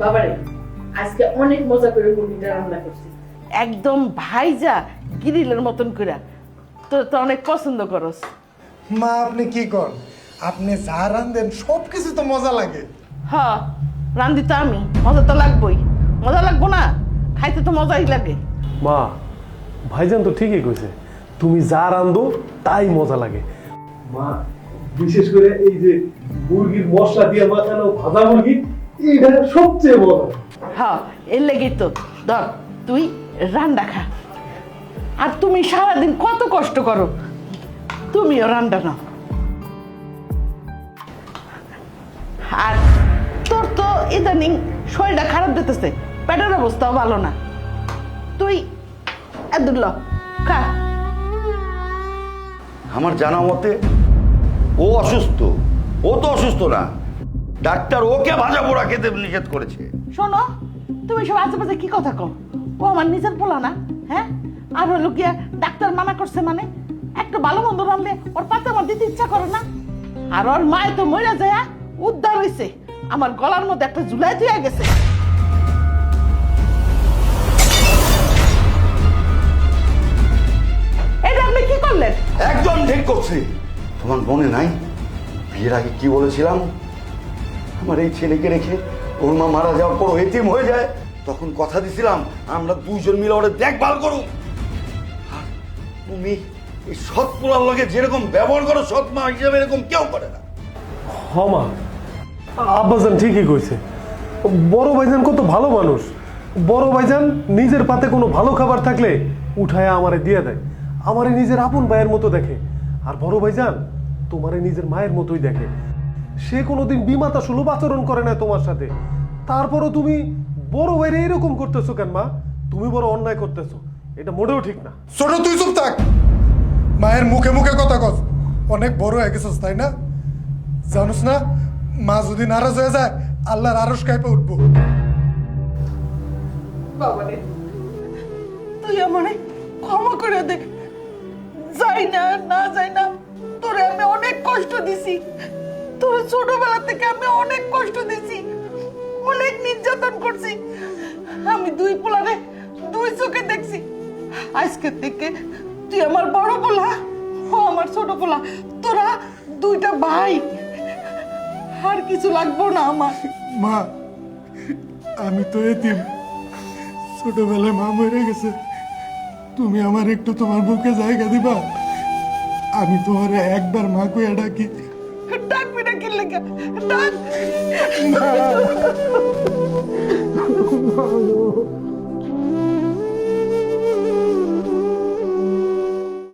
বাবারে আজকে অনেক মজা করে মুরগিটা রান্না করছি, একদম ভাইজা গ্রিলের মতন করে। তোর তো অনেক পছন্দ করস। মা আপনি কি কর, আপনি যা রান্ধেন সব কিছু তো মজা লাগে। হ্যাঁ রান্ধি তো আমি, মজা তো লাগবেই। মজা লাগবো না? খাইতে তো মজাই লাগে। মা, ভাইজান তো ঠিকই কইছে, তুমি যা রান্ধো তাই মজা লাগে। মা, বিশেষ করে এই যে মুরগির মশলা দিয়ে মাখানো ভাজা মুরগি, এইটা সবচেয়ে মজা। হ্যাঁ এর লেগেই তো। ধর তুই রান্না খা। আর তুমি সারাদিন কত কষ্ট করো, তুমিও রান্না নাও। আর তোর তো ইদানিং শরীরটা খারাপ দিতেছে, পেটের অবস্থাও ভালো না। তুই এদুল্ল খা। আমার জানা মতে ও অসুস্থ। ও তো অসুস্থ না, ডাক্তার ওকে ভাজা পোড়া খেতে নিষেধ করেছে। শোনো, তুমি সব আশেপাশে কি কথা কও? ও আমার নিজের পোলা না? হ্যাঁ, আর হলো গিয়া ডাক্তার মানা করছে মানে? একটা ভালো মন্দ রানলে ওর পাতে আমার দিতে ইচ্ছা করে না? আর ওর মায় তো মরে যায় উদ্ধার হয়েছে, আমার গলার মধ্যে একটা ঝুলাই দিয়ে গেছে। এটা আপনি কি করলেন? একদম ঠিক করছি। তোমার মনে নাই বিয়ের আগে কি বলেছিলাম? আমার এই ছেলেকে রেখে ওর মা মারা যাওয়ার পর এতিম হয়ে যায়, তখন কথা দিছিলাম আমরা দুইজন মিলে ওরা দেখভাল করুন। আর তুমি এই সৎ পোলার লগে যেরকম ব্যবহার করো সৎ মা হিসেবে এরকম কেউ করে না। হ মা, আব্বাজান ঠিকই কইছে। বড় ভাইজান কত ভালো মানুষ। বড় ভাইজান নিজের পাতে কোনো ভালো খাবার থাকলে উঠায় আমারে দিয়ে দেয়, আমারে নিজের আপন ভাইয়ের মতো দেখে। আর বড় ভাইজান তোমারে নিজের মায়ের মতোই দেখে। সে কোনোদিন বিমাতা সুলভ আচরণ করে না তোমার সাথে। তারপরও তুমি বড় ভাইরে এরকম করতেছো কেন মা? তুমি বড় অন্যায় করতেছো, এটা মোটেও ঠিক না। ছোট তুই চুপ থাক, মায়ের মুখে মুখে কথা কস। অনেক বড় হয়ে গেছিস তাই না? জানোস না মা যদি নারাজ হয়ে যায় আল্লাহর আরশ কাইপে উঠবো। বাবারে তুই আমারে ক্ষমা করে দে। যাই না না যাই না, তোরে আমি অনেক কষ্ট দিছি। তোর ছোটবেলা থেকে আমি অনেক কষ্ট দিছি, অনেক নির্যাতন করছি। আমি দুই পোলারে দুই চোখে দেখছি। আজকে থেকে তুই আমার বড় পোলা, ও আমার ছোট পোলা। তোরা দুইটা ভাই, আর কিছু লাগবো না আমার। মা আমি তো এতিম, ছোটবেলায় মা মরে গেছে। তুমি আমার একটু তোমার বুকে জায়গা দিবা? আমি তোমার একবার মা কইয়া ডাকি। ডাকবি না কি লেগে? ডাক।